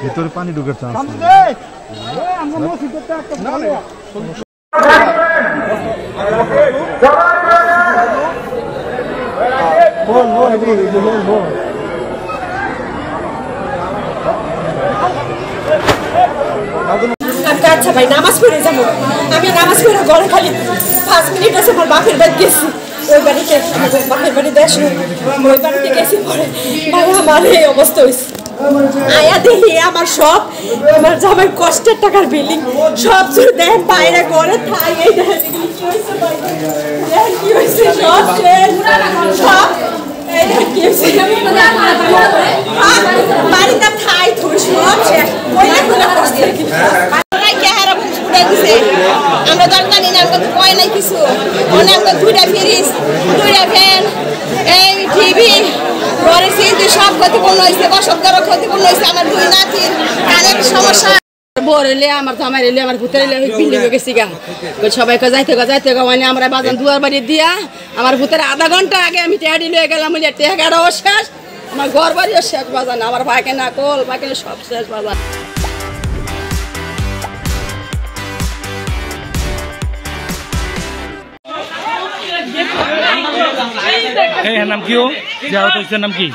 ভিতরে পানি ঢুকার চান্স আচ্ছা ভাই নামাজ পড়ে যাবো আমি নামাজ পড়ে ঘরে খালি 5 মিনিট আছে আমার বাপের বাড়ি গেছি ওই বাড়িতে বাপের বাড়ি দেশ ওই বাড়িতে গেছি পরে আমার এই অবস্থা হয়েছে আয়া দেখি আমার সব আমার জামাই কষ্টের টাকার বিল্ডিং সব চুর দেন বাইরে ঘরে থাই এই দেখেন কি হয়েছে সব সব বাড়িতে থাই থুই সব শেষ আমরা তো জানি না আমরা তো কয় নাই কিছু অনেক দুইটা ফ্রিজ দুইটা ফ্যান এই টিভি ঘরের সিঁড়ি সব ক্ষতিপূর্ণ হয়েছে বসতঘর ক্ষতিপূর্ণ হয়েছে আমার দুই নাতির কানের সমস্যা বর এলে আমার জামাই এলে আমার ভূতের এলে বিল্ডিং হয়ে গেছি গা সবাইকে যাইতে গা মানে আমরা বাজান দুয়ার বাড়ি দিয়া আমার ভূতের আধা ঘন্টা আগে আমি টেহাডি লয়ে গেলাম বলে টেহাগাড়াও শেষ আমার ঘর বাড়িও শেষ বাজান আমার ভাইকে না কল ভাইকে সব শেষ বাজান নাম কি ও যাও তো নাম কি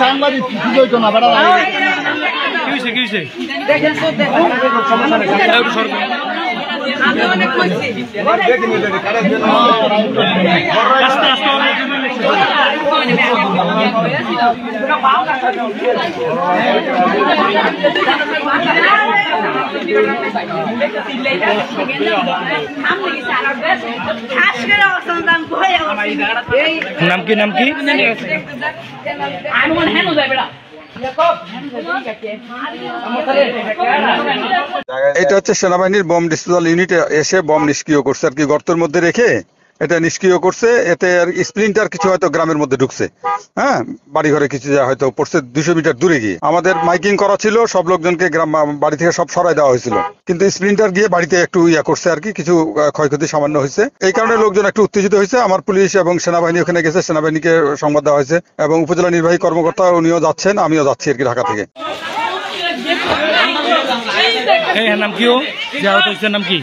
সাংবাদিক কিছু না বড় কিসে নাম কি এটা হচ্ছে সেনাবাহিনীর বম ডিসপোজাল ইউনিট এসে বম নিষ্ক্রিয় করছে আর কি গর্তের মধ্যে রেখে এটা নিষ্ক্রিয় করছে এতে আর স্প্লিন্টার কিছু হয়তো গ্রামের মধ্যে ঢুকছে হ্যাঁ বাড়ি ঘরে কিছু হয়তো পড়ছে 200 মিটার দূরে গিয়ে আমাদের মাইকিং করা ছিল সব লোকজনকে গ্রাম বাড়ি থেকে সব সরাই দেওয়া হয়েছিল কিন্তু স্প্লিন্টার গিয়ে বাড়িতে একটু করছে আর কি কিছু ক্ষয়ক্ষতি সামান্য হয়েছে এই কারণে লোকজন একটু উত্তেজিত হয়েছে আমার পুলিশ এবং সেনাবাহিনী ওখানে গেছে সেনাবাহিনীকে সংবাদ দেওয়া হয়েছে এবং উপজেলা নির্বাহী কর্মকর্তা উনিও যাচ্ছেন আমিও যাচ্ছি আর কি ঢাকা থেকে নাম কি ও যাও তো নাম কি